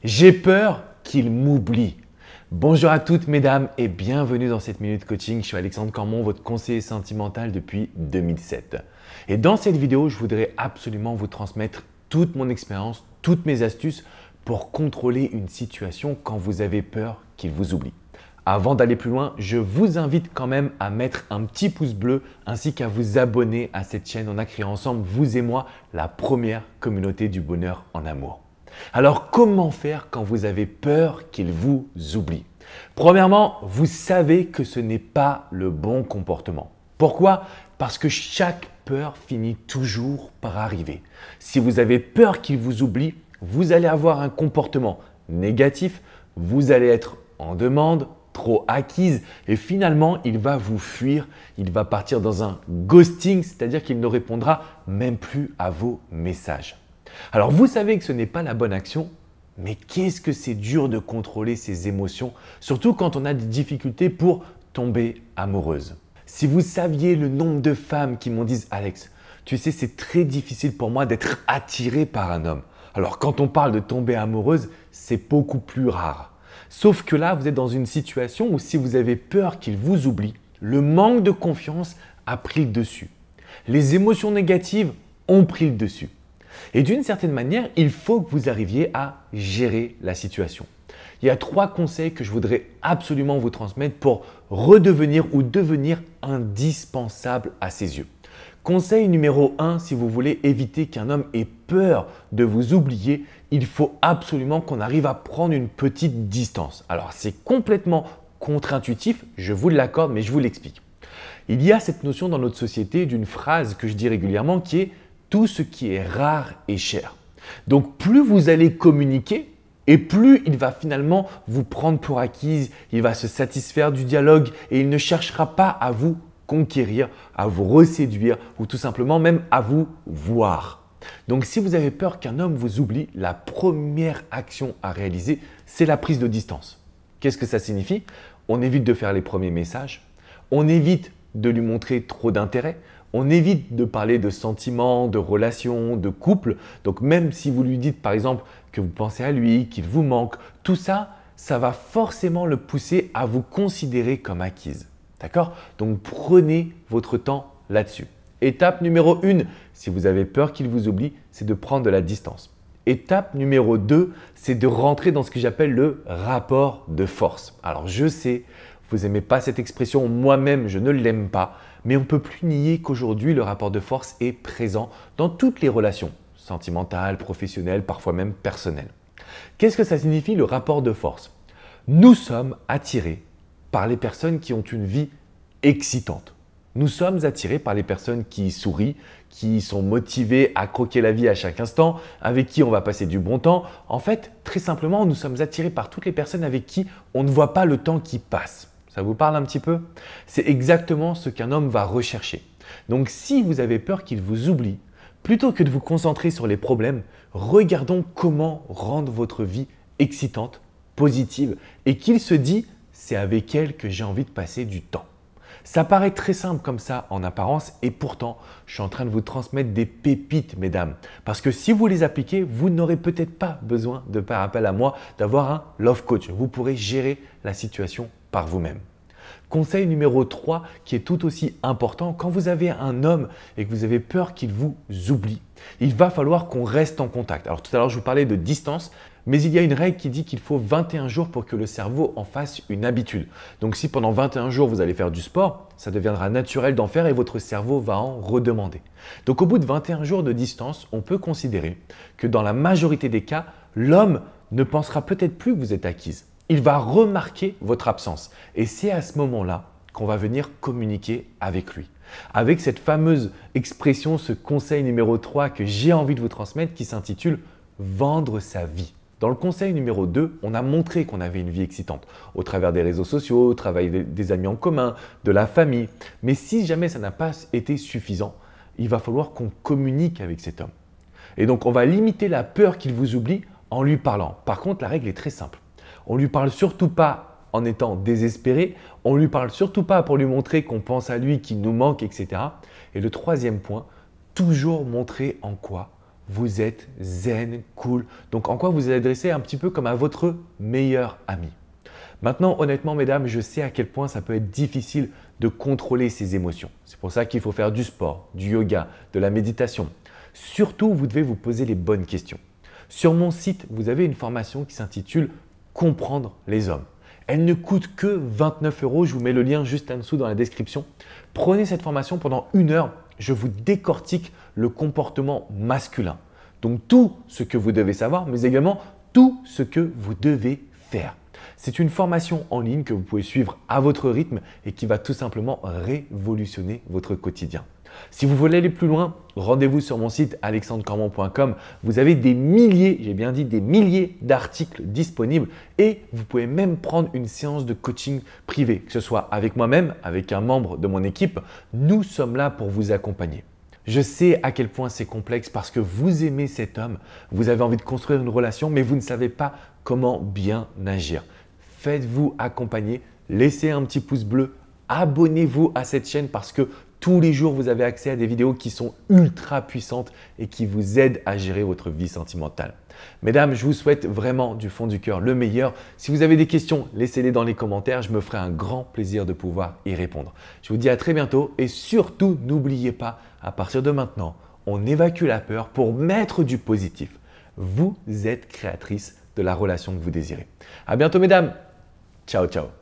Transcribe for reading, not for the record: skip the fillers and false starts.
J'ai peur qu'il m'oublie. Bonjour à toutes mesdames et bienvenue dans cette Minute Coaching. Je suis Alexandre Cormon, votre conseiller sentimental depuis 2007. Et dans cette vidéo, je voudrais absolument vous transmettre toute mon expérience, toutes mes astuces pour contrôler une situation quand vous avez peur qu'il vous oublie. Avant d'aller plus loin, je vous invite quand même à mettre un petit pouce bleu ainsi qu'à vous abonner à cette chaîne. On a créé ensemble, vous et moi, la première communauté du bonheur en amour. Alors, comment faire quand vous avez peur qu'il vous oublie? Premièrement, vous savez que ce n'est pas le bon comportement. Pourquoi? Parce que chaque peur finit toujours par arriver. Si vous avez peur qu'il vous oublie, vous allez avoir un comportement négatif, vous allez être en demande, trop acquise et finalement, il va vous fuir, il va partir dans un ghosting, c'est-à-dire qu'il ne répondra même plus à vos messages. Alors, vous savez que ce n'est pas la bonne action, mais qu'est-ce que c'est dur de contrôler ses émotions, surtout quand on a des difficultés pour tomber amoureuse. Si vous saviez le nombre de femmes qui m'ont dit « Alex, tu sais, c'est très difficile pour moi d'être attirée par un homme. » Alors, quand on parle de tomber amoureuse, c'est beaucoup plus rare. Sauf que là, vous êtes dans une situation où si vous avez peur qu'il vous oublie, le manque de confiance a pris le dessus. Les émotions négatives ont pris le dessus. Et d'une certaine manière, il faut que vous arriviez à gérer la situation. Il y a 3 conseils que je voudrais absolument vous transmettre pour redevenir ou devenir indispensable à ses yeux. Conseil numéro 1, si vous voulez éviter qu'un homme ait peur de vous oublier, il faut absolument qu'on arrive à prendre une petite distance. Alors, c'est complètement contre-intuitif, je vous l'accorde, mais je vous l'explique. Il y a cette notion dans notre société d'une phrase que je dis régulièrement qui est « tout ce qui est rare est cher ». Donc, plus vous allez communiquer et plus il va finalement vous prendre pour acquise, il va se satisfaire du dialogue et il ne cherchera pas à vous conquérir, à vous reséduire ou tout simplement même à vous voir. Donc, si vous avez peur qu'un homme vous oublie, la première action à réaliser, c'est la prise de distance. Qu'est-ce que ça signifie? On évite de faire les premiers messages, on évite de lui montrer trop d'intérêt, on évite de parler de sentiments, de relations, de couple. Donc, même si vous lui dites par exemple que vous pensez à lui, qu'il vous manque, tout ça, ça va forcément le pousser à vous considérer comme acquise. D'accord? Donc, prenez votre temps là-dessus. Étape numéro 1, si vous avez peur qu'il vous oublie, c'est de prendre de la distance. Étape numéro 2, c'est de rentrer dans ce que j'appelle le rapport de force. Alors, je sais, vous n'aimez pas cette expression, moi-même, je ne l'aime pas, mais on ne peut plus nier qu'aujourd'hui, le rapport de force est présent dans toutes les relations, sentimentales, professionnelles, parfois même personnelles. Qu'est-ce que ça signifie le rapport de force? Nous sommes attirés par les personnes qui ont une vie excitante. Nous sommes attirés par les personnes qui sourient, qui sont motivées à croquer la vie à chaque instant, avec qui on va passer du bon temps. En fait, très simplement, nous sommes attirés par toutes les personnes avec qui on ne voit pas le temps qui passe. Ça vous parle un petit peu? C'est exactement ce qu'un homme va rechercher. Donc, si vous avez peur qu'il vous oublie, plutôt que de vous concentrer sur les problèmes, regardons comment rendre votre vie excitante, positive et qu'il se dit « c'est avec elle que j'ai envie de passer du temps ». Ça paraît très simple comme ça en apparence et pourtant, je suis en train de vous transmettre des pépites, mesdames. Parce que si vous les appliquez, vous n'aurez peut-être pas besoin de faire appel à moi, d'avoir un love coach. Vous pourrez gérer la situation par vous-même. Conseil numéro 3 qui est tout aussi important, quand vous avez un homme et que vous avez peur qu'il vous oublie, il va falloir qu'on reste en contact. Alors tout à l'heure, je vous parlais de distance, mais il y a une règle qui dit qu'il faut 21 jours pour que le cerveau en fasse une habitude. Donc si pendant 21 jours, vous allez faire du sport, ça deviendra naturel d'en faire et votre cerveau va en redemander. Donc au bout de 21 jours de distance, on peut considérer que dans la majorité des cas, l'homme ne pensera peut-être plus que vous êtes acquise. Il va remarquer votre absence et c'est à ce moment-là qu'on va venir communiquer avec lui. Avec cette fameuse expression, ce conseil numéro 3 que j'ai envie de vous transmettre qui s'intitule « Vendre sa vie ». Dans le conseil numéro 2, on a montré qu'on avait une vie excitante au travers des réseaux sociaux, au travers des amis en commun, de la famille. Mais si jamais ça n'a pas été suffisant, il va falloir qu'on communique avec cet homme. Et donc, on va limiter la peur qu'il vous oublie en lui parlant. Par contre, la règle est très simple. On ne lui parle surtout pas en étant désespéré. On ne lui parle surtout pas pour lui montrer qu'on pense à lui, qu'il nous manque, etc. Et le 3e point, toujours montrer en quoi vous êtes zen, cool. Donc en quoi vous vous adressez un petit peu comme à votre meilleur ami. Maintenant, honnêtement, mesdames, je sais à quel point ça peut être difficile de contrôler ses émotions. C'est pour ça qu'il faut faire du sport, du yoga, de la méditation. Surtout, vous devez vous poser les bonnes questions. Sur mon site, vous avez une formation qui s'intitule « Comprendre les hommes ». Elle ne coûte que 29 €. Je vous mets le lien juste en dessous dans la description. Prenez cette formation pendant 1 heure. Je vous décortique le comportement masculin. Donc tout ce que vous devez savoir, mais également tout ce que vous devez faire. C'est une formation en ligne que vous pouvez suivre à votre rythme et qui va tout simplement révolutionner votre quotidien. Si vous voulez aller plus loin, rendez-vous sur mon site alexandrecormon.com. Vous avez des milliers, j'ai bien dit des milliers d'articles disponibles et vous pouvez même prendre une séance de coaching privé, que ce soit avec moi-même, avec un membre de mon équipe. Nous sommes là pour vous accompagner. Je sais à quel point c'est complexe parce que vous aimez cet homme, vous avez envie de construire une relation, mais vous ne savez pas comment bien agir. Faites-vous accompagner, laissez un petit pouce bleu, abonnez-vous à cette chaîne parce que tous les jours, vous avez accès à des vidéos qui sont ultra puissantes et qui vous aident à gérer votre vie sentimentale. Mesdames, je vous souhaite vraiment du fond du cœur le meilleur. Si vous avez des questions, laissez-les dans les commentaires. Je me ferai un grand plaisir de pouvoir y répondre. Je vous dis à très bientôt et surtout, n'oubliez pas, à partir de maintenant, on évacue la peur pour mettre du positif. Vous êtes créatrice de la relation que vous désirez. À bientôt, mesdames. Ciao, ciao.